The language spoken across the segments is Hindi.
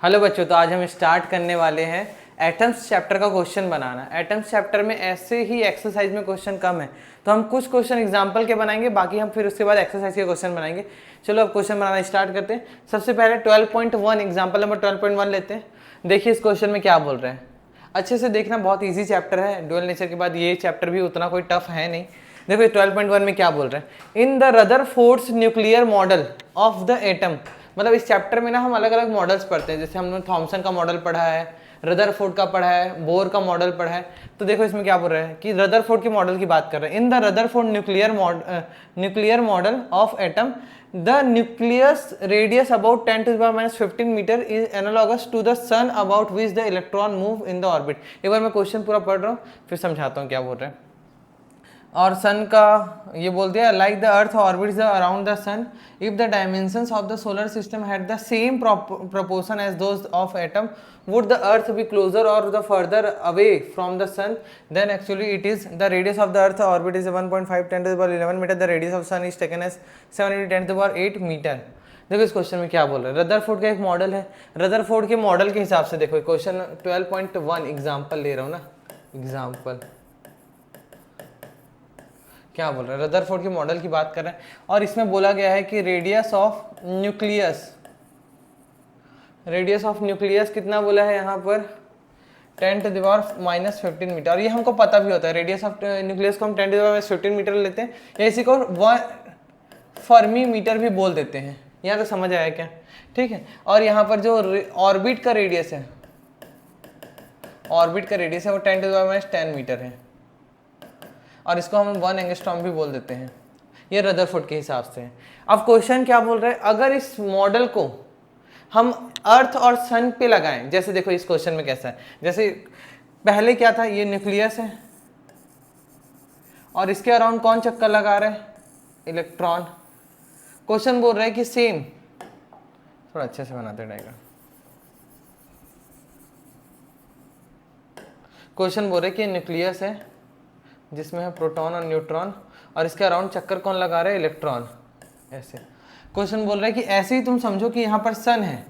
हेलो बच्चों, तो आज हम स्टार्ट करने वाले हैं एटम्स चैप्टर का क्वेश्चन बनाना। एटम्स चैप्टर में ऐसे ही एक्सरसाइज में क्वेश्चन कम है, तो हम कुछ क्वेश्चन एग्जांपल के बनाएंगे, बाकी हम फिर उसके बाद एक्सरसाइज के क्वेश्चन बनाएंगे। चलो अब क्वेश्चन बनाना स्टार्ट करते हैं। सबसे पहले 12.1 एग्जाम्पल नंबर 12.1 लेते हैं। देखिए इस क्वेश्चन में क्या बोल रहे हैं, अच्छे से देखना, बहुत ईजी चैप्टर है। ड्यूअल नेचर के बाद ये चैप्टर भी उतना कोई टफ है नहीं। देखो 12.1 में क्या बोल रहे हैं, in the Rutherford's nuclear model of the atom. मतलब इस चैप्टर में ना हम अलग अलग मॉडल्स पढ़ते हैं, जैसे हमने थॉमसन का मॉडल पढ़ा है, रदरफोर्ड का पढ़ा है, बोर का मॉडल पढ़ा है। तो देखो इसमें क्या बोल रहे हैं कि रदरफोर्ड के मॉडल की बात कर रहे हैं। In the Rutherford nuclear model of atom the nucleus radius about 10 to the power -15 metre is analogous to the sun about which the electron move in the orbit. एक बार मैं क्वेश्चन पूरा पढ़ रहा हूँ फिर समझाता हूँ क्या बोल रहे हैं। और सन का ये बोल दिया, like the earth orbits around the sun, if the dimensions of the solar system had the same proportion as those of atom, would the earth be closer or the further away from the sun? Then actually it is the radius of the earth orbit is 1.5 10 to the power 11 meter, the radius of sun is taken as 7 into 10 to the power 8 metre. देखो इस क्वेश्चन में क्या बोल रहे हैं, रदरफोर्ड का एक मॉडल है। रदरफोर्ड के मॉडल के हिसाब से देखो क्वेश्चन 12.1 एग्जाम्पल ले रहा हूँ ना, एग्जाम्पल क्या बोल रहे हैं, रदरफोर्ड के मॉडल की बात कर रहे हैं। और इसमें बोला गया है कि रेडियस ऑफ न्यूक्लियस कितना बोला है यहाँ पर, 10 to the power -15 मीटर। और ये हमको पता भी होता है, रेडियस ऑफ न्यूक्लियस को हम 10 to the power -15 मीटर लेते हैं, या इसी को फर्मी मीटर भी बोल देते हैं। यहाँ तो समझ आया क्या, ठीक है। और यहाँ पर जो ऑर्बिट का रेडियस है, वो 10 to the power -10 मीटर है, और इसको हम 1 एंगस्ट्रॉम भी बोल देते हैं। ये रदरफोर्ड के हिसाब से है। अब क्वेश्चन क्या बोल रहे हैं, अगर इस मॉडल को हम अर्थ और सन पे लगाएं, जैसे देखो इस क्वेश्चन में कैसा है, जैसे पहले क्या था, ये न्यूक्लियस है और इसके अराउंड कौन चक्कर लगा रहा है, इलेक्ट्रॉन। क्वेश्चन बोल रहा है कि सेम, थोड़ा अच्छे से बनाते रहेगा। क्वेश्चन बोल रहे हैं कि न्यूक्लियस है जिसमें है प्रोटॉन और न्यूट्रॉन, और इसके अराउंड चक्कर कौन लगा रहा है, इलेक्ट्रॉन। ऐसे क्वेश्चन बोल रहा है कि ऐसे ही तुम समझो कि यहाँ पर सन है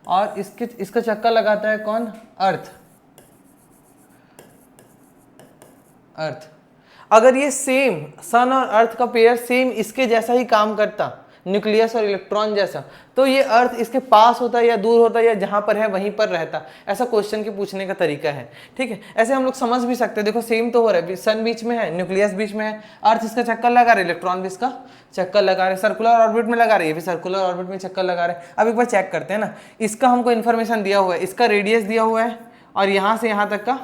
और इसका चक्कर लगाता है कौन, अर्थ। अगर ये सेम सन और अर्थ का पेयर सेम इसके जैसा ही काम करता, न्यूक्लियस और इलेक्ट्रॉन जैसा, तो ये अर्थ इसके पास होता या दूर होता या जहां पर है वहीं पर रहता। ऐसा क्वेश्चन के पूछने का तरीका है, ठीक है। ऐसे हम लोग समझ भी सकते हैं, देखो सेम तो हो रहा है, सन बीच में है, न्यूक्लियस बीच में है, अर्थ इसका चक्कर लगा रहे, इलेक्ट्रॉन भी इसका चक्कर लगा रहे, सर्कुलर ऑर्बिट में लगा रहे, ये भी सर्कुलर ऑर्बिट में चक्कर लगा रहे। अब एक बार चेक करते हैं ना, इसका हमको इन्फॉर्मेशन दिया हुआ है, इसका रेडियस दिया हुआ है, और यहाँ से यहाँ तक का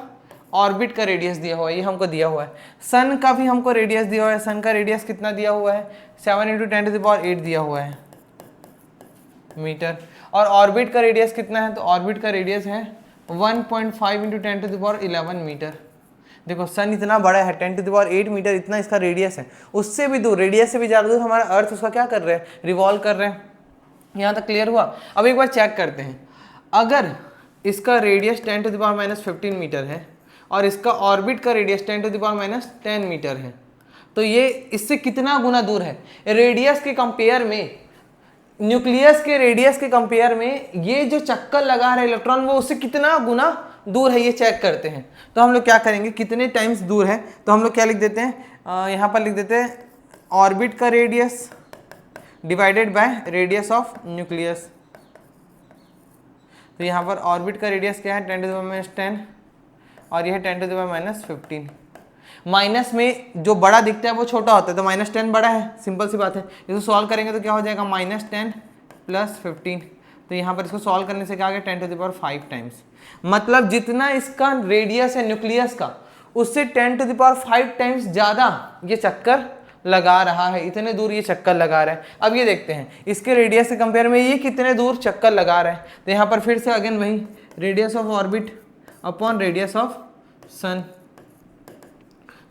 ऑर्बिट का रेडियस दिया हुआ है, ये हमको दिया हुआ है। सन का भी हमको रेडियस दिया हुआ है, सन का रेडियस कितना दिया हुआ है, 7 into 10 to the power 8 दिया हुआ है मीटर। और ऑर्बिट का रेडियस कितना है, तो ऑर्बिट का रेडियस है 1.5 into 10 to the power 11 metre. देखो सन इतना बड़ा है, 10 to the power 8 मीटर इतना इसका रेडियस है, उससे भी दूर, रेडियस से भी ज़्यादा दूर हमारा अर्थ उसका क्या कर रहे हैं, रिवॉल्व कर रहे हैं। यहाँ तक क्लियर हुआ। अब एक बार चेक करते हैं, अगर इसका radius 10 to the power -15 metre है और इसका ऑर्बिट का radius 10 to the power -10 metre है, तो ये इससे कितना गुना दूर है। रेडियस के कंपेयर में, न्यूक्लियस के रेडियस के कंपेयर में ये जो चक्कर लगा रहा है इलेक्ट्रॉन, वो उससे कितना गुना दूर है, ये चेक करते हैं। तो हम लोग क्या करेंगे, कितने टाइम्स दूर है, तो हम लोग क्या लिख देते हैं, यहाँ पर लिख देते हैं ऑर्बिट का radius divided by radius of nucleus. तो यहाँ पर ऑर्बिट का रेडियस क्या है, 10 to the power -10, और यह है 10 to the power -15। माइनस में जो बड़ा दिखता है वो छोटा होता है, तो -10 बड़ा है, सिंपल सी बात है। इसको सॉल्व करेंगे तो क्या हो जाएगा, -10 + 15। तो यहाँ पर इसको सॉल्व करने से क्या आ गया, 10 to the power 5 टाइम्स। मतलब जितना इसका रेडियस है न्यूक्लियस का, उससे 10 to the power 5 टाइम्स ज़्यादा ये चक्कर लगा रहा है, इतने दूर ये चक्कर लगा रहा है। अब ये देखते हैं इसके रेडियस के कंपेयर में ये कितने दूर चक्कर लगा रहा है। तो यहाँ पर फिर से अगेन वही radius of orbit upon radius of sun.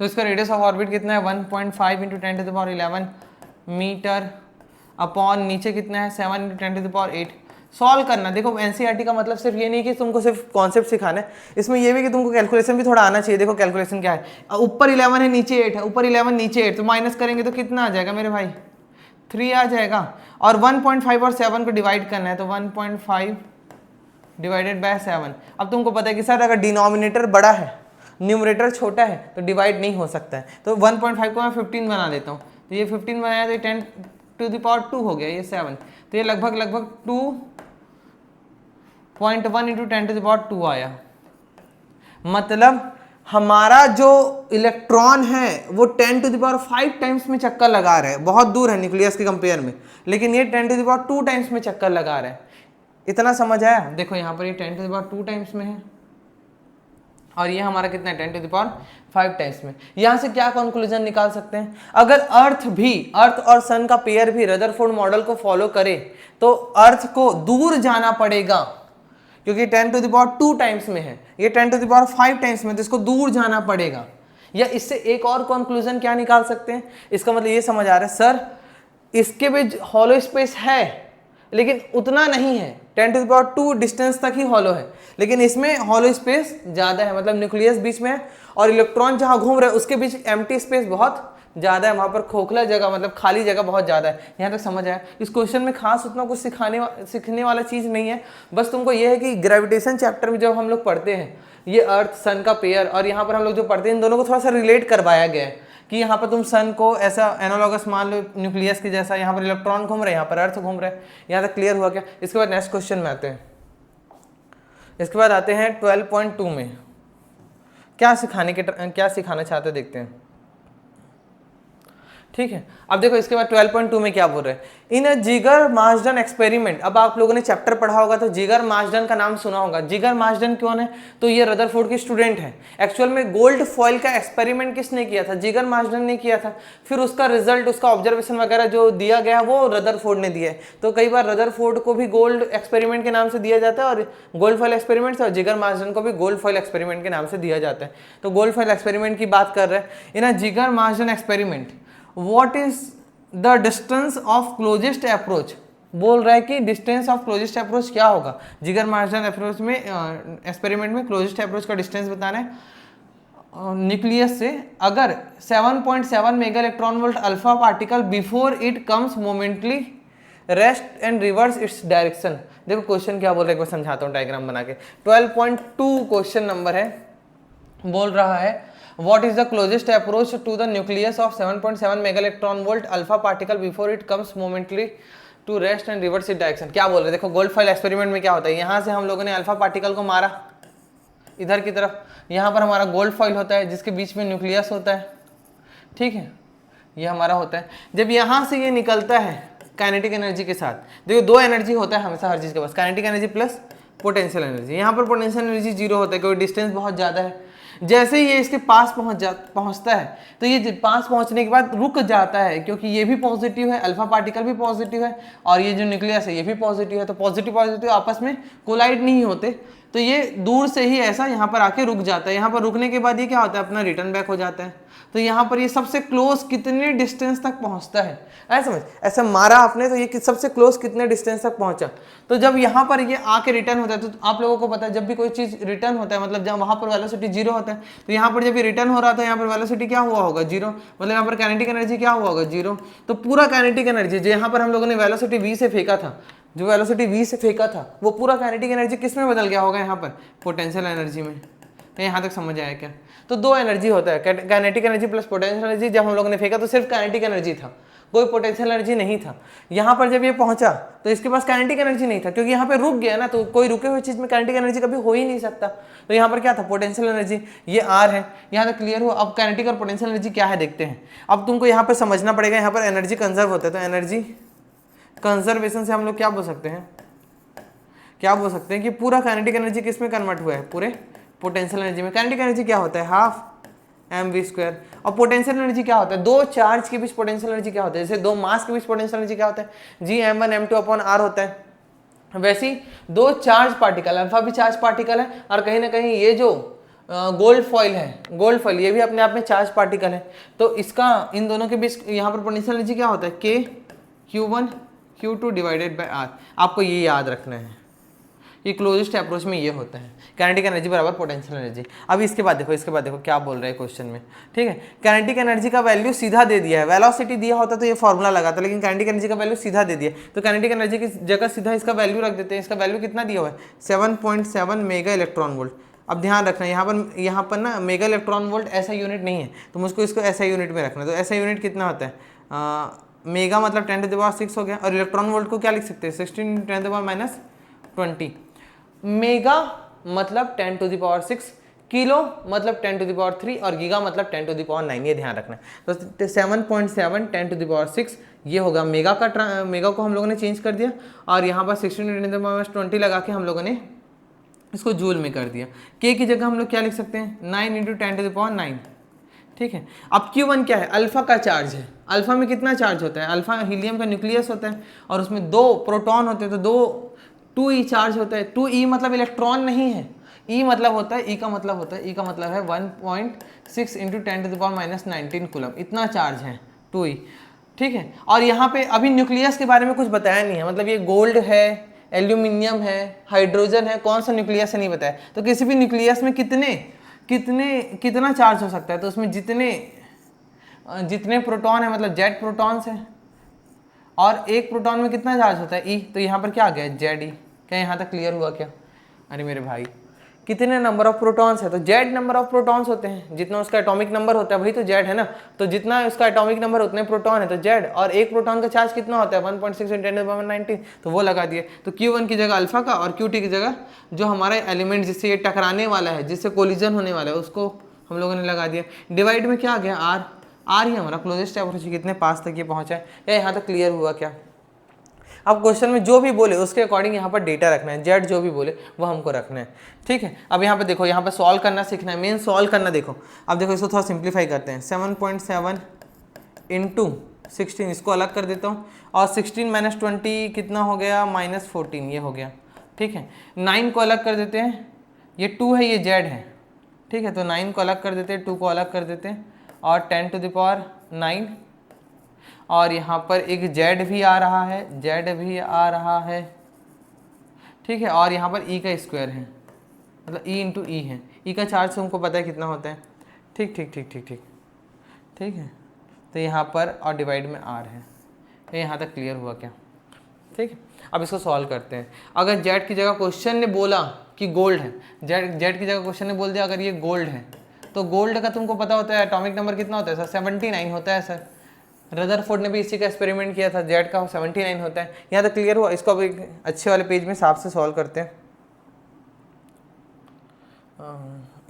तो इसका रेडियस ऑफ ऑर्बिट कितना है, 1.5 into 10 to the power 11 metre, upon नीचे कितना है, 7 into 10 to the power 8। Solve करना, देखो एनसीईआरटी का मतलब सिर्फ ये नहीं कि तुमको सिर्फ कॉन्सेप्ट सिखाना है, इसमें ये भी कि तुमको कैलकुलेशन भी थोड़ा आना चाहिए। देखो कैलकुलेशन क्या है, ऊपर 11 है नीचे 8 है, ऊपर 11 नीचे 8, तो माइनस करेंगे तो कितना आ जाएगा मेरे भाई, 3 आ जाएगा, और 1.5 और 7 को डिवाइड करना है, तो 1.5 डिवाइडेड बाय 7। अब तुमको पता है कि सर अगर डिनोमिनेटर बड़ा है न्यूमरेटर छोटा है तो डिवाइड नहीं हो सकता है, तो 1.5 को मैं 15 बना देता हूँ, तो ये 15 बनाया तो ये 10 टू द पावर 2 हो गया, ये 7, तो ये लगभग 2.1 इंटू 10 टू द पावर 2 आया। मतलब हमारा जो इलेक्ट्रॉन है वो 10 टू द पावर 5 टाइम्स में चक्कर लगा रहा है, बहुत दूर है न्यूक्लियस के कंपेयर में, लेकिन ये 10 टू द पावर 2 टाइम्स में चक्कर लगा रहा है। इतना समझ आया? देखो यहाँ पर ये 10 टू द पावर 2 टाइम्स में है, और ये हमारा कितना है 10 टू द पावर 5 टाइम्स में। यहां से क्या कंक्लूजन निकाल सकते हैं? अगर अर्थ और सन का पेयर भी रदरफोर्ड मॉडल को फॉलो करे तो अर्थ को दूर जाना पड़ेगा, क्योंकि 10 टू द पावर 2 टाइम्स में है, ये 10 टू द पावर 5 टाइम्स में, तो इसको दूर जाना पड़ेगा। या इससे एक और कंक्लूजन क्या निकाल सकते हैं? इसका मतलब ये समझ आ रहा है सर इसके भी हॉलो स्पेस है लेकिन उतना नहीं है, 10 टू द पावर 2 डिस्टेंस तक ही हॉलो है, लेकिन इसमें हॉलो स्पेस ज़्यादा है, मतलब न्यूक्लियस बीच में है और इलेक्ट्रॉन जहाँ घूम रहा है उसके बीच एम्प्टी स्पेस बहुत ज़्यादा है, वहाँ पर खोखला जगह मतलब खाली जगह बहुत ज़्यादा है। यहाँ तक समझ आया? इस क्वेश्चन में खास उतना कुछ सीखने वाला चीज़ नहीं है, बस तुमको ये है कि ग्रेविटेशन चैप्टर में जब हम लोग पढ़ते हैं ये अर्थ सन का पेयर, और यहाँ पर हम लोग जो पढ़ते हैं इन दोनों को थोड़ा सा रिलेट करवाया गया है कि यहाँ पर तुम सन को ऐसा एनालॉगस मान लो न्यूक्लियस के जैसा, यहाँ पर इलेक्ट्रॉन घूम रहे हैं, यहाँ पर अर्थ घूम रहे हैं। यहाँ तक क्लियर हुआ क्या? इसके बाद नेक्स्ट क्वेश्चन में आते हैं। इसके बाद आते हैं 12.2 में क्या सिखाना चाहते देखते हैं। ठीक है, अब देखो इसके बाद 12.2 में क्या बोल रहे हैं, इन अ जिगर मार्सडन एक्सपेरिमेंट। अब आप लोगों ने चैप्टर पढ़ा होगा तो जिगर मार्सडन का नाम सुना होगा। जिगर मार्सडन कौन है? तो ये रदरफोर्ड के स्टूडेंट हैं। एक्चुअल में गोल्ड फॉइल का एक्सपेरिमेंट किसने किया था? जिगर मार्सडन ने किया था। फिर उसका रिजल्ट, उसका ऑब्जर्वेशन वगैरह जो दिया गया वो रदरफोर्ड ने दिया है। तो कई बार रदरफोर्ड को भी गोल्ड एक्सपेरिमेंट के नाम से दिया जाता है और गोल्ड फॉइल एक्सपेरिमेंट, और जिगर मार्सडन को भी गोल्ड फॉइल एक्सपेरिमेंट के नाम से दिया जाता है। तो गोल्ड फॉइल एक्सपेरिमेंट की बात कर रहे हैं। इन अ जिगर Marsden experiment What is the distance of closest approach? बोल रहा है कि डिस्टेंस ऑफ क्लोजेस्ट अप्रोच क्या होगा। जिगर मार्सडन अप्रोच में एक्सपेरिमेंट में क्लोजेस्ट अप्रोच का डिस्टेंस बताना है न्यूक्लियस से। अगर 7.7 mega electron volt alpha particle before it comes momentarily rest and reverse its direction. देखो क्वेश्चन क्या बोल रहा है, एक बार समझाता हूँ डायग्राम बना के। 12.2 क्वेश्चन नंबर है, बोल रहा है What is the closest approach to the nucleus of 7.7 mega electron volt alpha particle before it comes momently to rest and reverse its direction? क्या बोल रहे हैं? देखो गोल्ड फॉइल एक्सपेरिमेंट में क्या होता है, यहाँ से हम लोगों ने अल्फा पार्टिकल को मारा इधर की तरफ, यहाँ पर हमारा गोल्ड फॉइल होता है जिसके बीच में न्यूक्लियस होता है। ठीक है, ये हमारा होता है। जब यहाँ से ये निकलता है काइनेटिक एनर्जी के साथ, देखो दो एनर्जी होता है हमेशा हर चीज़ के पास, kinetic energy plus potential energy. यहाँ पर पोटेंशियल एनर्जी 0 होता है क्योंकि डिस्टेंस बहुत ज़्यादा है। जैसे ही ये इसके पास पहुंचता है तो ये पास पहुंचने के बाद रुक जाता है, क्योंकि ये भी पॉजिटिव है, अल्फा पार्टिकल भी पॉजिटिव है और ये जो न्यूक्लियस है ये भी पॉजिटिव है, तो पॉजिटिव आपस में कोलाइड नहीं होते, तो ये दूर से ही ऐसा यहाँ पर आके रुक जाता है। यहाँ पर रुकने के बाद ये क्या होता है, अपना रिटर्न बैक हो जाता है। तो यहाँ पर ये सबसे क्लोज कितने डिस्टेंस तक पहुँचता है, ऐसा समझ, ऐसा मारा आपने तो ये सबसे क्लोज कितने डिस्टेंस तक पहुँचा। तो जब यहाँ पर ये आके रिटर्न होता है, तो आप लोगों को पता है जब भी कोई चीज़ रिटर्न होता है, मतलब जब वहाँ पर वेलोसिटी 0 होता है, तो यहाँ पर जब ये रिटर्न हो रहा था यहाँ पर वेलोसिटी क्या हुआ होगा 0, मतलब यहाँ पर काइनेटिक एनर्जी क्या हुआ होगा 0। तो पूरा काइनेटिक एनर्जी जो यहाँ पर हम लोगों ने वेलोसिटी v से फेंका था, जो वेलोसिटी v से फेंका था वो पूरा काइनेटिक एनर्जी किस में बदल गया होगा, यहाँ पर पोटेंशियल एनर्जी में। तो यहाँ तक समझ आया क्या? तो दो एनर्जी होता है, kinetic energy plus potential energy. जब हम लोगों ने फेंका तो सिर्फ काइनेटिक एनर्जी था, कोई पोटेंशियल एनर्जी नहीं था। यहाँ पर जब ये पहुंचा तो इसके पास काइनेटिक एनर्जी नहीं था, क्योंकि यहाँ पे रुक गया ना, तो कोई रुके हुए चीज में काइनेटिक एनर्जी कभी हो ही नहीं सकता। तो यहाँ पर क्या था, पोटेंशियल एनर्जी, ये आर है। यहाँ तक क्लियर हो? अब काइनेटिक और पोटेंशियल एनर्जी क्या है देखते हैं। अब तुमको यहाँ पर समझना पड़ेगा, यहाँ पर एनर्जी कंजर्व होता है, तो एनर्जी कंजर्वेशन से हम लोग क्या बोल सकते हैं, क्या बोल सकते हैं कि पूरा काइनेटिक एनर्जी किस में कन्वर्ट हुआ है, पूरे पोटेंशियल एनर्जी में। काइनेटिक एनर्जी क्या होता है, हाफ mv²। और पोटेंशियल एनर्जी क्या होता है, दो चार्ज के बीच पोटेंशियल एनर्जी क्या होता है, जैसे दो मास के बीच पोटेंशियल एनर्जी क्या होता है, Gm1 m2/r होता है। वैसे ही दो चार्ज पार्टिकल, अल्फा भी चार्ज पार्टिकल है और कहीं ना कहीं ये जो गोल्ड फॉइल है, गोल्ड फॉइल ये भी अपने आप में चार्ज पार्टिकल है। तो इसका इन दोनों के बीच यहाँ पर पोटेंशियल एनर्जी क्या होता है, k q1 q2 divided by r। आपको ये याद रखना है, ये क्लोजेस्ट अप्रोच में ये होता है, काइनेटिक एनर्जी बराबर पोटेंशियल एनर्जी। अब इसके बाद देखो क्या बोल रहा है क्वेश्चन में, ठीक है। काइनेटिक एनर्जी का वैल्यू सीधा दे दिया है, वेलोसिटी दिया होता तो ये फॉर्मूला लगाता, लेकिन काइनेटिक एनर्जी का वैल्यू सीधा दे दिया, तो काइनेटिक एनर्जी की जगह सीधा इसका वैल्यू रख देते हैं। इसका वैल्यू कितना दिया हुआ है 7.7 मेगा इलेक्ट्रॉन वोल्ट। अब ध्यान रखना यहाँ पर ना मेगा इलेक्ट्रॉन वोल्ट ऐसा यूनिट नहीं है, तो मुझको इसको ऐसा यूनिट में रखना है। तो ऐसा यूनिट कितना होता है, मेगा मतलब 10⁻6 हो गया, और इलेक्ट्रॉन वोल्ट को क्या लिख सकते हैं 16 × 10⁻⁻20। मेगा मतलब 10⁻6, किलो मतलब 10⁻3 और गीगा मतलब 10⁻9, ये ध्यान रखना है। तो 7.7 10⁻6 ये होगा मेगा का, मेगा को हम लोगों ने चेंज कर दिया, और यहाँ पर 16 × 10⁻20 लगा के हम लोगों ने इसको जूल में कर दिया। के की जगह हम लोग क्या लिख सकते हैं 9 × 10⁻9, ठीक है। अब Q1 क्या है, अल्फा का चार्ज है। अल्फा में कितना चार्ज होता है, अल्फा हीलियम का न्यूक्लियस होता है और उसमें 2 प्रोटॉन होते हैं, तो 2e चार्ज होता है। 2e मतलब इलेक्ट्रॉन नहीं है, e मतलब होता है, e का मतलब होता है, e का मतलब है 1.6 × 10⁻19 कूलम, इतना चार्ज है 2e, ठीक है। और यहाँ पे अभी न्यूक्लियस के बारे में कुछ बताया नहीं है, मतलब ये गोल्ड है, एल्यूमिनियम है, हाइड्रोजन है, कौन सा न्यूक्लियस है नहीं बताया। तो किसी भी न्यूक्लियस में कितना चार्ज हो सकता है, तो उसमें जितने प्रोटॉन है मतलब जेड प्रोटॉन्स है, और एक प्रोटॉन में कितना चार्ज होता है ई, तो यहाँ पर क्या आ गया जेड ई। क्या यहाँ तक क्लियर हुआ क्या? अरे मेरे भाई, कितने नंबर ऑफ प्रोटॉन्स है, तो जेड नंबर ऑफ प्रोटॉन्स होते हैं, जितना उसका एटॉमिक नंबर होता है वही तो जेड है ना। तो जितना उसका एटॉमिक नंबर उतने प्रोटॉन है तो जेड, और एक प्रोटॉन का चार्ज कितना होता है 1.6 × 10⁻19, तो वो लगा दिए। तो Q1 की जगह अल्फा का और Q2 की जगह जो हमारा एलिमेंट जिससे ये टकराने वाला है, जिससे कोलिजन होने वाला है, उसको हम लोगों ने लगा दिया। डिवाइड में क्या आ गया आर ही हमारा क्लोजेस्ट अप्रोच, कितने पास तक ये पहुंचा है, या यहाँ तक क्लियर हुआ क्या? अब क्वेश्चन में जो भी बोले उसके अकॉर्डिंग यहाँ पर डेटा रखना है, जेड जो भी बोले वो हमको रखना है, ठीक है। अब यहाँ पे देखो, यहाँ पे सॉल्व करना सीखना है, मेन सॉल्व करना। देखो अब देखो, इसको थोड़ा सिंप्लीफाई करते हैं। 7.7 × 16, इसको अलग कर देता हूँ, और 16 - 20 कितना हो गया -14, ये हो गया, ठीक है। 9 को अलग कर देते हैं, ये 2 है, ये जेड है, ठीक है। तो 9 को अलग कर देते हैं, 2 को अलग कर देते हैं, और 10⁻9, और यहाँ पर एक जेड भी आ रहा है, जेड भी आ रहा है, ठीक है। और यहाँ पर ई का स्क्वायर है, मतलब ई × ई है। ई का चार्ज तुमको पता है कितना होता है, ठीक ठीक ठीक ठीक ठीक ठीक है। तो यहाँ पर और डिवाइड में आर है, ये यहाँ तक क्लियर हुआ क्या? ठीक है। अब इसको सॉल्व करते हैं। अगर जेड की जगह क्वेश्चन ने बोला कि गोल्ड है, जेड की जगह क्वेश्चन ने बोल दिया अगर ये गोल्ड है, तो गोल्ड का तुमको पता होता है एटॉमिक नंबर कितना होता है सर? 79 होता है सर। रदरफोर्ड ने भी इसी का एक्सपेरिमेंट किया था, जेड का 79 होता है। यहाँ तक क्लियर हुआ? इसको अभी अच्छे वाले पेज में साफ से सॉल्व करते हैं।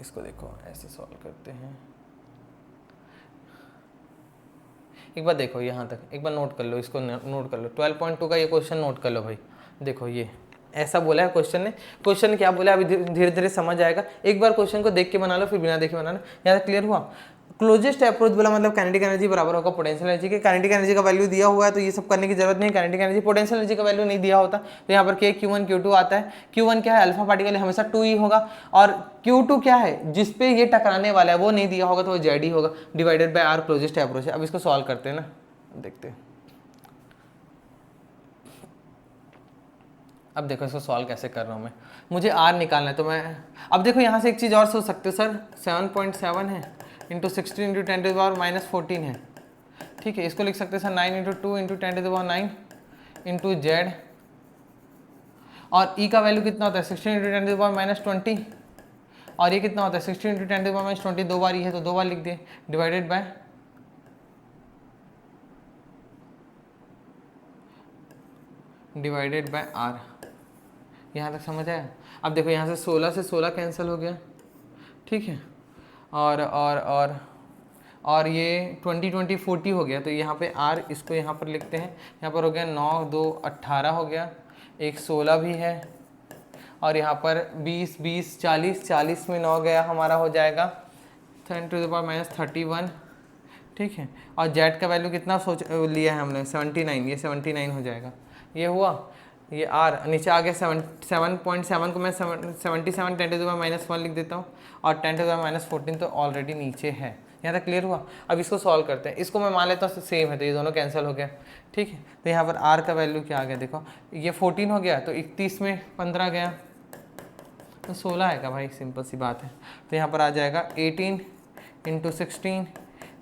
इसको देखो ऐसे सॉल्व करते हैं। एक बार देखो यहाँ तक, एक बार नोट कर लो, इसको नोट कर लो। 12.2 का ये क्वेश्चन नोट कर लो भाई। देखो ये ऐसा बोला है क्वेश्चन ने, क्वेश्चन क्या बोला है अभी धीरे धीरे समझ आएगा। एक बार क्वेश्चन को देख के बना लो, फिर बिना देखे बनाना। यहाँ तक क्लियर हुआ? क्लोजेस्ट अप्रोच बोला मतलब काइनेटिक एनर्जी बराबर होगा पोटेंशियल एनर्जी के। काइनेटिक एनर्जी का वैल्यू दिया हुआ है तो ये सब करने की जरूरत नहीं। काइनेटिक एनर्जी, पोटेंशियल एनर्जी का वैल्यू नहीं दिया होता तो यहाँ पर के Q1 Q2 आता है। Q1 क्या है? अल्फा पार्टिकल हमेशा 2e होगा, और Q2 क्या है? जिसपे ये टकराने वाला है वो नहीं दिया होगा तो वो जेड ही होगा, divided by R closest approach है। अब इसको सॉल्व करते हैं ना, देखते हैं। अब देखो इसको सॉल्व कैसे कर रहा हूँ मैं, मुझे आर निकालना है। तो मैं अब देखो यहाँ से एक चीज़ और सोच सकते हो सर, 7.7 है इंटू 16 × 10⁻14 है, ठीक है। इसको लिख सकते हैं सर 9 × 2 × 10⁻9 इंटू जेड, और ई का वैल्यू कितना होता है 16 × 10⁻20, और ये कितना होता है 16 × 10⁻20, 2 बार ही है तो 2 बार लिख दिए, डिवाइडेड बाय आर। यहाँ तक समझ आया? अब देखो यहाँ से 16 से 16 कैंसिल हो गया, ठीक है। और ये 20 20 40 हो गया, तो यहाँ पे आर, इसको यहाँ पर लिखते हैं। यहाँ पर हो गया 9 2 18 हो गया, एक 16 भी है, और यहाँ पर 20 20 40, 40 में 9 गया, हमारा हो जाएगा 10⁻31, ठीक है। और जेड का वैल्यू कितना सोच लिया है हमने 79, ये 79 हो जाएगा। ये हुआ, ये आर नीचे आ गया 7.7 को मैं 77 10⁻1 लिख देता हूँ, और 10⁻14 तो ऑलरेडी नीचे है। यहाँ तक क्लियर हुआ? अब इसको सॉल्व करते हैं। इसको मैं मान लेता हूँ सेम है तो ये दोनों कैंसिल हो गया, ठीक है। तो यहाँ पर आर का वैल्यू क्या आ गया? देखो ये 14 हो गया, तो 31 में 15 गया, तो 16 आएगा भाई, सिंपल सी बात है। तो यहाँ पर आ जाएगा 18 इंटू 16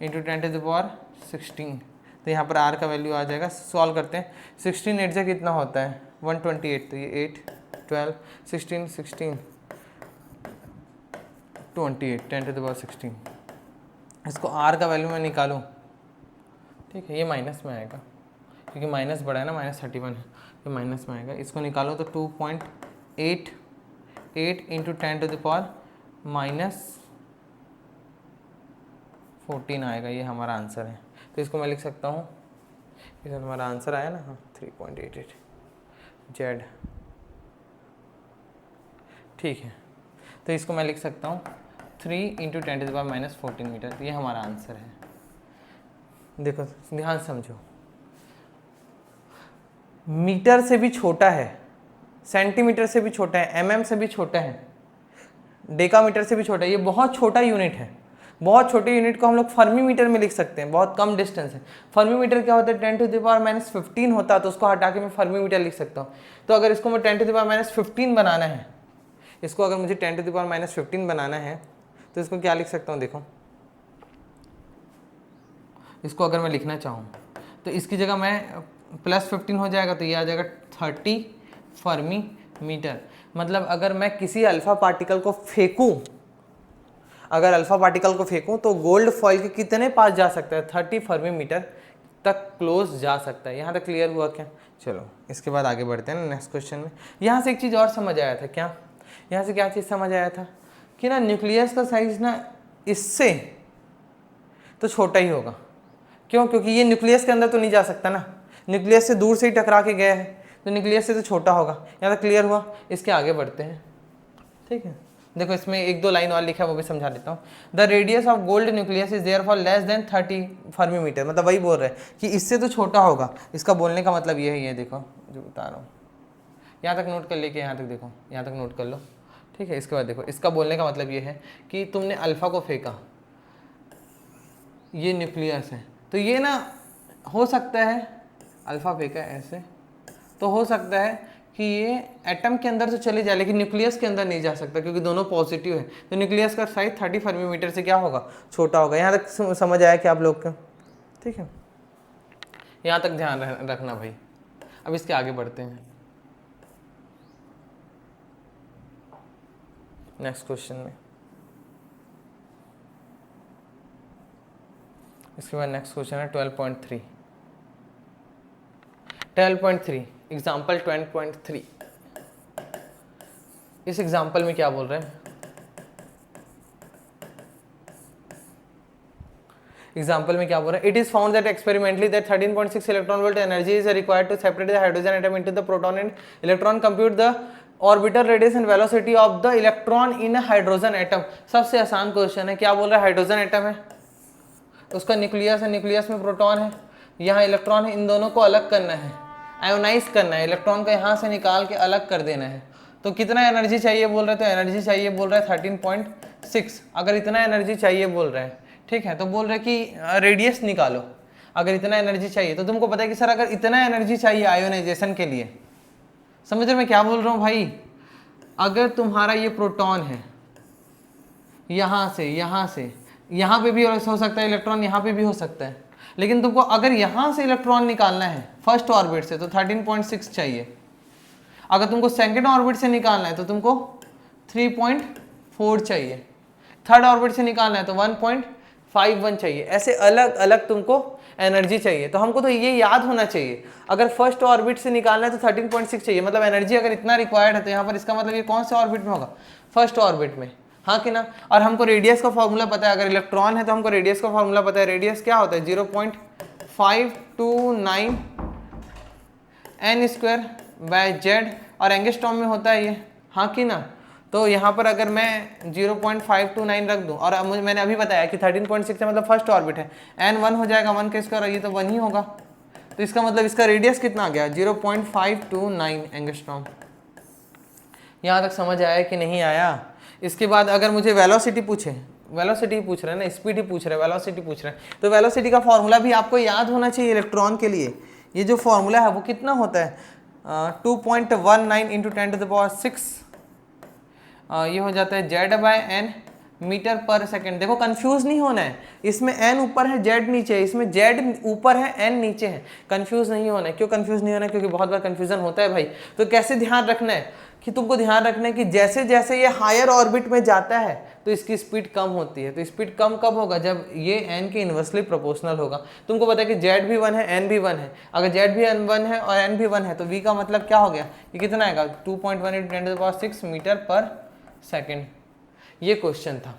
इंटू 10⁻16। तो यहाँ पर r का वैल्यू आ जाएगा, सॉल्व करते हैं। 16 8 से कितना होता है 128, तो ये 8 12 16 16 28 10⁻16। इसको r का वैल्यू मैं निकालूँ, ठीक है, ये माइनस में आएगा क्योंकि माइनस बड़ा है ना, -31 है, ये माइनस में आएगा। इसको निकालो तो 2.88 इंटू 10⁻14 आएगा, ये हमारा आंसर है। तो इसको मैं लिख सकता हूँ, इसमें हमारा आंसर आया ना, हाँ 3.88 जेड, ठीक है। तो इसको मैं लिख सकता हूँ 3 इंटू 10⁻14 मीटर, ये हमारा आंसर है। देखो ध्यान समझो, मीटर से भी छोटा है, सेंटीमीटर से भी छोटा है, mm से भी छोटा है, डेकामीटर से भी छोटा है, ये बहुत छोटा यूनिट है। बहुत छोटे यूनिट को हम लोग फर्मी मीटर में लिख सकते हैं, बहुत कम डिस्टेंस है। फर्मी मीटर क्या होता है 10⁻15 होता है, तो उसको हटा के मैं फर्मी मीटर लिख सकता हूँ। तो अगर इसको मैं 10⁻15 बनाना है, इसको अगर मुझे 10⁻15 बनाना है तो इसको क्या लिख सकता हूँ, देखो इसको अगर मैं लिखना चाहूँ तो इसकी जगह मैं +15 हो जाएगा, तो ये आ जाएगा 30 फर्मी मीटर। मतलब अगर मैं किसी अल्फा पार्टिकल को फेंकूं, अगर अल्फा पार्टिकल को फेंकूं तो गोल्ड फॉइल के कितने पास जा सकता है, 30 फर्मी मीटर तक क्लोज जा सकता है। यहाँ तक क्लियर हुआ क्या? चलो इसके बाद आगे बढ़ते हैं ना नेक्स्ट क्वेश्चन में। यहाँ से एक चीज़ और समझ आया था क्या, यहाँ से क्या चीज़ समझ आया था कि ना न्यूक्लियस का साइज ना इससे तो छोटा ही होगा। क्यों? क्योंकि ये न्यूक्लियस के अंदर तो नहीं जा सकता ना, न्यूक्लियस से दूर से ही टकरा के गया है, तो न्यूक्लियस से तो छोटा होगा। यहाँ तक क्लियर हुआ? इसके आगे बढ़ते हैं, ठीक है। देखो इसमें एक दो लाइन और लिखा है, वो भी समझा देता हूँ। The radius of gold nucleus is therefore less than 30 fermi metre. मतलब वही बोल रहे हैं कि इससे तो छोटा होगा, इसका बोलने का मतलब ये है, ये देखो जो बता रहा हूँ, यहाँ तक नोट कर लेके यहाँ तक देखो, यहाँ तक नोट कर लो, ठीक है। इसके बाद देखो, इसका बोलने का मतलब ये है कि तुमने अल्फा को फेंका, ये न्यूक्लियस है, तो ये ना हो सकता है अल्फा फेंका ऐसे, तो हो सकता है कि ये एटम के अंदर तो चले जाए लेकिन न्यूक्लियस के अंदर नहीं जा सकता, क्योंकि दोनों पॉजिटिव है। तो न्यूक्लियस का साइज 30 फर्मी मीटर से क्या होगा, छोटा होगा। यहाँ तक समझ आया क्या आप लोग का? ठीक है, यहाँ तक ध्यान रखना भाई। अब इसके आगे बढ़ते हैं नेक्स्ट क्वेश्चन में। इसके बाद नेक्स्ट क्वेश्चन है 12.3 एग्जाम्पल 12.3। इस एग्जाम्पल में क्या बोल रहे हैं, एग्जाम्पल में क्या बोल रहे हैं, it is found that experimentally that 13.6 electron volt energy is required to separate the hydrogen atom into the proton and electron. Compute the orbital radius and velocity of the electron in hydrogen atom. सबसे आसान क्वेश्चन है। क्या बोल रहा है, हाइड्रोजन एटम है, उसका न्यूक्लियस है, न्यूक्लियस में प्रोटॉन है, यहाँ इलेक्ट्रॉन है, इन दोनों को अलग करना है, आयोनाइज करना है, इलेक्ट्रॉन को यहाँ से निकाल के अलग कर देना है। तो कितना एनर्जी चाहिए बोल रहे हैं, तो एनर्जी चाहिए बोल रहा है 13.6। अगर इतना एनर्जी चाहिए बोल रहे हैं, ठीक है, तो बोल रहे हैं कि रेडियस निकालो। अगर इतना एनर्जी चाहिए तो तुमको पता है कि सर अगर इतना एनर्जी चाहिए आयोनाइजेशन के लिए, समझ रहे मैं क्या बोल रहा हूँ भाई। अगर तुम्हारा ये प्रोटॉन है, यहाँ से यहाँ पे भी हो सकता है इलेक्ट्रॉन, यहाँ पे भी हो सकता है, लेकिन तुमको अगर यहाँ से इलेक्ट्रॉन निकालना है फर्स्ट ऑर्बिट से तो 13.6 चाहिए। अगर तुमको सेकंड ऑर्बिट से निकालना है तो तुमको 3.4 चाहिए। थर्ड ऑर्बिट से निकालना है तो 1.51 चाहिए। ऐसे अलग अलग तुमको एनर्जी चाहिए। तो हमको तो ये याद होना चाहिए, अगर फर्स्ट ऑर्बिट से निकालना है तो 13.6 चाहिए, मतलब एनर्जी अगर इतना रिक्वायर्ड है तो यहाँ पर इसका मतलब ये कौन से ऑर्बिट में होगा, फर्स्ट ऑर्बिट में, हाँ कि ना। और हमको रेडियस का फॉर्मूला पता है, अगर इलेक्ट्रॉन है तो हमको रेडियस का फॉर्मूला पता है। रेडियस क्या होता है 0.529 n²/z, और एंगस्ट्रॉम में होता है ये, हाँ कि ना। तो यहाँ पर अगर मैं 0.529 रख दूँ, और मैंने अभी बताया कि 13.6 है मतलब फर्स्ट ऑर्बिट है, n 1 हो जाएगा, 1 के स्क्वायर, ये तो 1 ही होगा। तो इसका मतलब इसका रेडियस कितना आ गया 0.529 एंगस्ट्रॉम। यहाँ तक समझ आया कि नहीं आया? इसके बाद अगर मुझे वेलोसिटी पूछे, वेलोसिटी पूछ रहे हैं ना, स्पीड ही पूछ रहे हैं, वेलोसिटी पूछ रहे हैं, तो वेलोसिटी का फॉर्मूला भी आपको याद होना चाहिए इलेक्ट्रॉन के लिए। ये जो फॉर्मूला है वो कितना होता है 2.19 × 10⁻6 ये हो जाता है Z/n मीटर पर सेकेंड। देखो कंफ्यूज नहीं होना है, इसमें n ऊपर है z नीचे है, इसमें z ऊपर है n नीचे है, कंफ्यूज नहीं होना है। क्यों कंफ्यूज नहीं होना है? क्योंकि बहुत बार कंफ्यूजन होता है भाई। तो कैसे ध्यान रखना है कि तुमको ध्यान रखना है कि जैसे जैसे ये हायर ऑर्बिट में जाता है तो इसकी स्पीड कम होती है। तो स्पीड कम कब होगा? जब ये n के इन्वर्सली प्रोपोर्शनल होगा। तुमको पता है कि z भी 1 है, n भी 1 है। अगर z भी 1 है और n भी 1 है तो v का मतलब क्या हो गया? ये कितना आएगा? 2.1 × 10⁶ मीटर पर सेकेंड। ये क्वेश्चन था,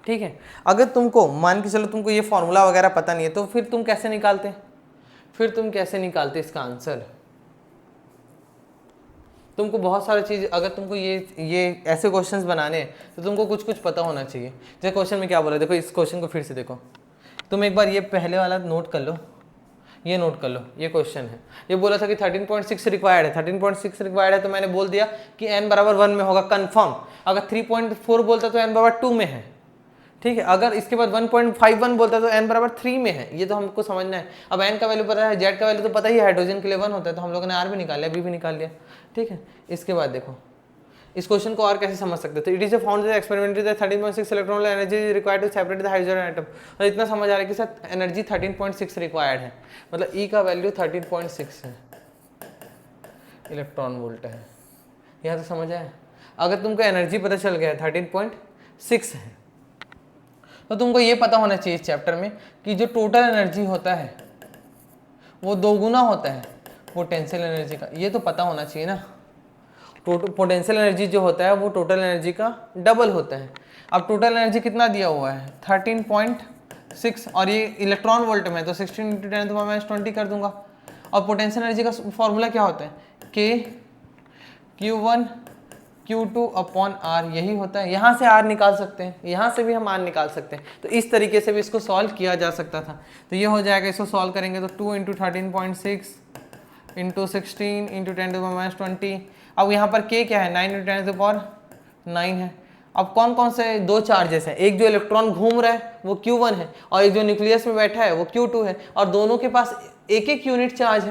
ठीक है। अगर तुमको मान के चलो तुमको ये फॉर्मूला वगैरह पता नहीं है तो फिर तुम कैसे निकालते? इसका आंसर? तुमको बहुत सारी चीज़, अगर तुमको ये ऐसे क्वेश्चंस बनाने हैं तो तुमको कुछ कुछ पता होना चाहिए। जैसे क्वेश्चन में क्या बोला, देखो इस क्वेश्चन को फिर से देखो, तुम एक बार ये पहले वाला नोट कर लो, ये नोट कर लो। ये क्वेश्चन है, ये बोला था कि 13.6 रिक्वायर्ड है, 13.6 रिक्वायर्ड है तो मैंने बोल दिया कि n बराबर 1 में होगा कंफर्म। अगर 3.4 बोलता तो n बराबर 2 में है, ठीक है। अगर इसके बाद 1.51 बोलता तो n बराबर 3 में है। ये तो हमको समझना है। अब n का वैल्यू पता है, z का वैल्यू तो पता ही है, हाइड्रोजन के लिए 1 होता है, तो हम लोगों ने r भी निकाल लिया, b भी निकाल लिया, ठीक है। इसके बाद देखो इस क्वेश्चन को और कैसे समझ सकते थे? It is found that experimentally that 13.6 electron energy required to separate the hydrogen atom. और इतना समझ आ रहा है कि सर एनर्जी 13.6 रिक्वायर्ड है, मतलब E का वैल्यू 13.6 है, इलेक्ट्रॉन वोल्ट है। यहाँ तो समझ आया। अगर तुमको एनर्जी पता चल गया 13.6 है तो तुमको ये पता होना चाहिए इस चैप्टर में कि जो टोटल एनर्जी होता है वो 2 गुना होता है पोटेंशियल एनर्जी का। ये तो पता होना चाहिए ना। पोटेंशियल एनर्जी जो होता है वो टोटल एनर्जी का डबल होता है। अब टोटल एनर्जी कितना दिया हुआ है? 13.6 और ये इलेक्ट्रॉन वोल्ट में तो 16 × 10⁻20 कर दूंगा। और पोटेंशियल एनर्जी का फॉर्मूला क्या होता है? K Q1 Q2/R, यही होता है। यहाँ से R निकाल सकते हैं, यहाँ से भी हम R निकाल सकते हैं। तो इस तरीके से भी इसको सॉल्व किया जा सकता था। तो ये हो जाएगा, इसको सॉल्व करेंगे तो 2 × 13.6 × 16 × 10⁻20। अब यहाँ पर K क्या है? 9 × 10⁹ है। अब कौन कौन से 2 चार्जेस हैं? एक जो इलेक्ट्रॉन घूम रहा है वो Q1 है और एक जो न्यूक्लियस में बैठा है वो Q2 है, और दोनों के पास एक एक यूनिट चार्ज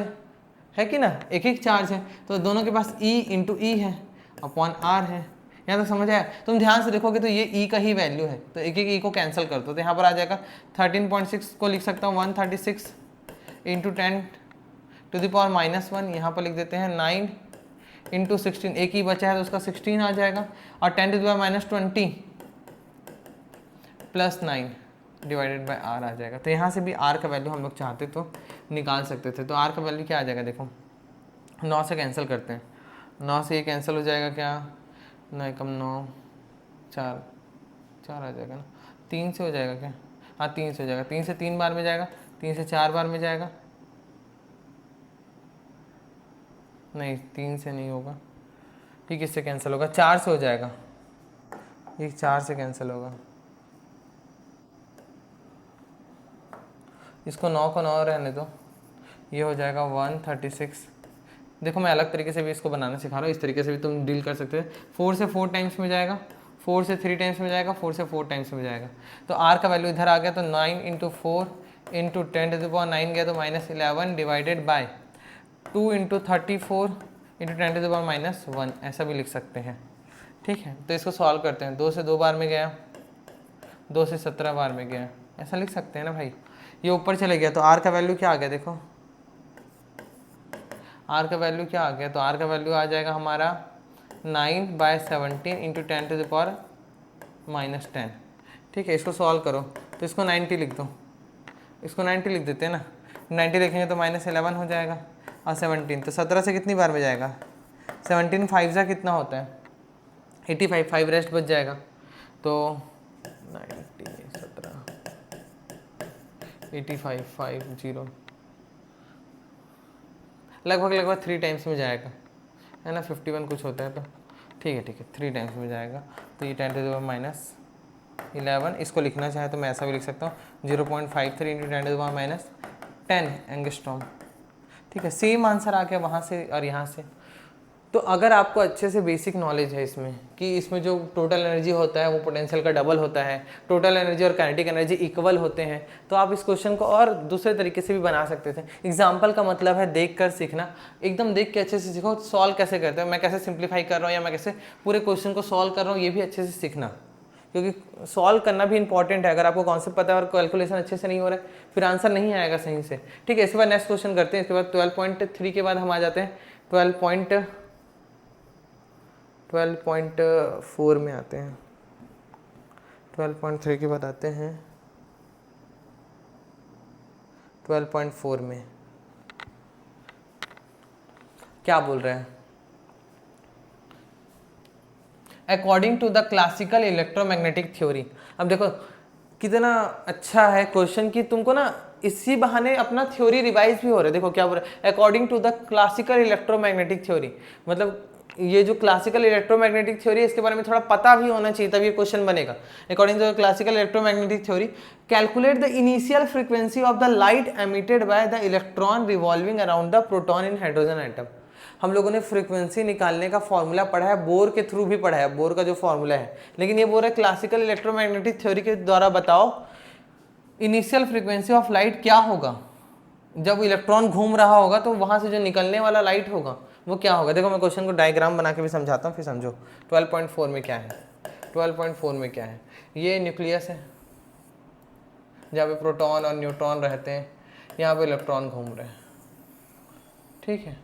है कि ना? एक एक चार्ज है, तो दोनों के पास E × E है अपॉन R है। यहाँ तक समझ आया? तुम ध्यान से देखोगे तो ये E का ही वैल्यू है, तो एक एक E को कैंसिल कर दो तो यहाँ पर आ जाएगा 13.6 को लिख सकता हूँ 136 × 10⁻⁻1। यहाँ पर लिख देते हैं 9 × 16, एक ही बचा है तो उसका 16 आ जाएगा, और 10⁻20 + 9 / R आ जाएगा। तो यहाँ से भी R का वैल्यू हम लोग चाहते तो निकाल सकते थे। तो R का वैल्यू क्या आ जाएगा? देखो 9 से कैंसिल करते हैं, 9 से ये कैंसिल हो जाएगा, क्या 9 × 9 4 आ जाएगा ना, 3 से हो जाएगा क्या? हाँ 3 से हो जाएगा, 3 से 3 बार में जाएगा, 3 से 4 बार में जाएगा, नहीं 3 से नहीं होगा, ये किससे कैंसिल होगा? 4 से हो जाएगा, ये 4 से कैंसिल होगा। इसको 9 को 9 रहने दो, ये हो जाएगा 136। देखो मैं अलग तरीके से भी इसको बनाना सिखा रहा हूँ, इस तरीके से भी तुम डील कर सकते हो। 4 से 4 टाइम्स में जाएगा, 4 से 3 टाइम्स में जाएगा, 4 से 4 टाइम्स में जाएगा। तो R का वैल्यू इधर आ गया, तो 9 × 4 × 10⁻9 गया तो -11 डिवाइडेड बाय 2 × 34 × 10⁻1, ऐसा भी लिख सकते हैं, ठीक है। तो इसको सॉल्व करते हैं। 2 से 2 बार में गया, 2 से 17 बार में गया, ऐसा लिख सकते हैं ना भाई। ये ऊपर चले गया तो R का वैल्यू क्या आ गया? देखो R का वैल्यू क्या आ गया? तो R का वैल्यू आ जाएगा हमारा 9/17 × 10⁻10, ठीक है। इसको सॉल्व करो तो इसको 90 लिख दो, इसको 90 लिख देते हैं ना, 90 लिखेंगे तो -11 हो जाएगा, और 17 तो 17 से कितनी बार में जाएगा? 17 5 से कितना होता है? 85, 5 रेस्ट बच जाएगा, तो 90 17 85 5 0 लगभग 3 टाइम्स में जाएगा, है ना। 51 कुछ होता है, तो ठीक है 3 टाइम्स में जाएगा। तो ये 10⁻11, इसको लिखना चाहे तो मैं ऐसा भी लिख सकता हूँ 0.53 × 10⁻10 एंगस्ट्रॉम, ठीक है। सेम आंसर आ गया वहाँ से और यहाँ से। तो अगर आपको अच्छे से बेसिक नॉलेज है इसमें कि इसमें जो टोटल एनर्जी होता है वो पोटेंशियल का डबल होता है, टोटल एनर्जी और काइनेटिक एनर्जी इक्वल होते हैं, तो आप इस क्वेश्चन को और दूसरे तरीके से भी बना सकते थे। एग्जाम्पल का मतलब है देख कर सीखना, एकदम देख के अच्छे से सीखो, सॉल्व कैसे करते हैं, मैं कैसे सिंप्लीफाई कर रहा हूँ या मैं कैसे पूरे क्वेश्चन को सॉल्व कर रहा हूँ, ये भी अच्छे से सीखना, क्योंकि सॉल्व करना भी इंपॉर्टेंट है। अगर आपको कॉन्सेप्ट पता है और कैलकुलेशन अच्छे से नहीं हो रहा है फिर आंसर नहीं आएगा सही से। ठीक है, इसके बाद नेक्स्ट क्वेश्चन करते हैं। इसके बाद 12.3 के बाद हम आ जाते हैं 12.4 में आते हैं। 12.3 के बाद आते हैं 12.4 में। क्या बोल रहे हैं? According to the classical electromagnetic theory. अब देखो कितना अच्छा है क्वेश्चन कि तुमको ना इसी बहाने अपना थ्योरी रिवाइज भी हो रहा है। देखो क्या बोल रहा है, according to the classical electromagnetic theory, मतलब ये जो क्लासिकल इलेक्ट्रोमैग्नेटिक थ्योरी है इसके बारे में थोड़ा पता भी होना चाहिए तब ये क्वेश्चन बनेगा। According to the classical electromagnetic theory, calculate the initial frequency of the light emitted by the electron revolving around the proton in hydrogen atom. हम लोगों ने फ्रीक्वेंसी निकालने का फॉर्मूला पढ़ा है, बोर के थ्रू भी पढ़ा है, बोर का जो फॉर्मूला है, लेकिन ये बोल रहा है क्लासिकल इलेक्ट्रोमैग्नेटिक थ्योरी के द्वारा बताओ इनिशियल फ्रीक्वेंसी ऑफ लाइट क्या होगा जब इलेक्ट्रॉन घूम रहा होगा, तो वहां से जो निकलने वाला लाइट होगा वो क्या होगा। देखो मैं क्वेश्चन को डायग्राम बना के भी समझाता हूँ फिर समझो। 12.4 में क्या है, 12.4 में क्या है, ये न्यूक्लियस है जहाँ पे प्रोटॉन और न्यूट्रॉन रहते हैं, यहाँ पे इलेक्ट्रॉन घूम रहे हैं। ठीक है,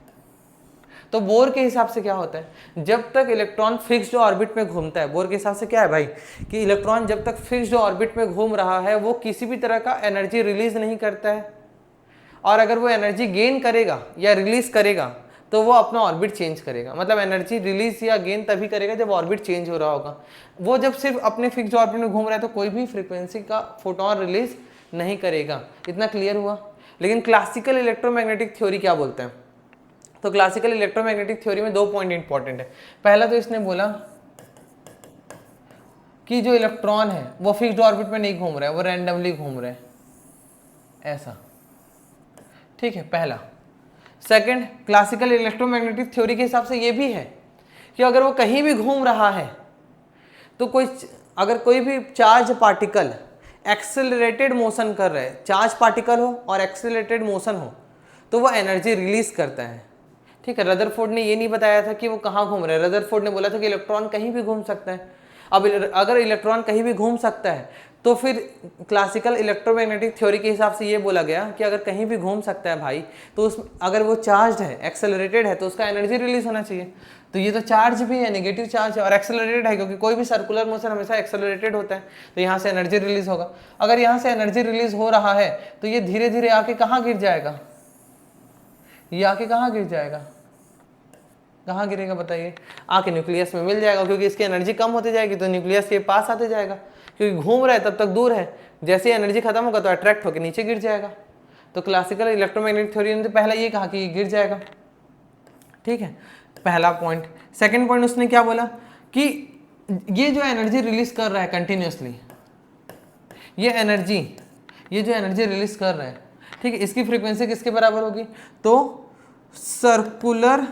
तो बोर के हिसाब से क्या होता है, जब तक इलेक्ट्रॉन फिक्स्ड ऑर्बिट में घूमता है, बोर के हिसाब से क्या है भाई कि इलेक्ट्रॉन जब तक फिक्स्ड ऑर्बिट में घूम रहा है वो किसी भी तरह का एनर्जी रिलीज नहीं करता है, और अगर वो एनर्जी गेन करेगा या रिलीज करेगा तो वो अपना ऑर्बिट चेंज करेगा। मतलब एनर्जी रिलीज या गेन तभी करेगा जब ऑर्बिट चेंज हो रहा होगा। वो जब सिर्फ अपने फिक्स्ड ऑर्बिट में घूम रहा है तो कोई भी फ्रीक्वेंसी का फोटोन रिलीज नहीं करेगा। इतना क्लियर हुआ। लेकिन क्लासिकल इलेक्ट्रोमैग्नेटिक थ्योरी क्या बोलते हैं, तो क्लासिकल इलेक्ट्रोमैग्नेटिक थ्योरी में 2 पॉइंट इंपॉर्टेंट है। पहला तो इसने बोला कि जो इलेक्ट्रॉन है वो फिक्स्ड ऑर्बिट में नहीं घूम रहा है, वो रैंडमली घूम रहे हैं ऐसा। ठीक है, पहला। सेकंड, क्लासिकल इलेक्ट्रोमैग्नेटिक थ्योरी के हिसाब से ये भी है कि अगर वो कहीं भी घूम रहा है तो अगर कोई भी चार्ज पार्टिकल एक्सेलरेटेड मोशन कर रहा है, चार्ज पार्टिकल हो और एक्सेलरेटेड मोशन हो, तो वो एनर्जी रिलीज करता है। ठीक है, रदरफोर्ड ने ये नहीं बताया था कि वो कहाँ घूम रहा है, रदरफोर्ड ने बोला था कि इलेक्ट्रॉन कहीं भी घूम सकता है। अब अगर इलेक्ट्रॉन कहीं भी घूम सकता है तो फिर क्लासिकल इलेक्ट्रोमैग्नेटिक थ्योरी के हिसाब से ये बोला गया कि अगर कहीं भी घूम सकता है भाई तो अगर वो चार्ज है, एक्सेलरेटेड है, तो उसका एनर्जी रिलीज होना चाहिए। तो ये तो चार्ज भी है, नेगेटिव चार्ज है और एक्सेलरेटेड है, क्योंकि कोई भी सर्कुलर मोशन हमेशा एक्सेलरेटेड होता है, तो यहाँ से एनर्जी रिलीज होगा। अगर यहाँ से एनर्जी रिलीज हो रहा है तो ये धीरे धीरे आके कहाँ गिर जाएगा, ये आके कहाँ गिर जाएगा, कहाँ गिरेगा बताइए, आके न्यूक्लियस में मिल जाएगा, क्योंकि इसकी एनर्जी कम होती जाएगी तो न्यूक्लियस के पास आते जाएगा, क्योंकि घूम रहा है तब तक दूर है, जैसे एनर्जी खत्म होगा तो अट्रैक्ट होकर नीचे गिर जाएगा। तो क्लासिकल इलेक्ट्रोमैग्नेटिक थ्योरी ने तो पहला ये कहा कि गिर जाएगा। ठीक है, पहला पॉइंट। सेकंड पॉइंट उसने क्या बोला कि ये जो एनर्जी रिलीज कर रहा है कंटिन्यूसली, ये जो एनर्जी रिलीज कर रहा है, ठीक है, इसकी फ्रीक्वेंसी किसके बराबर होगी, तो सर्कुलर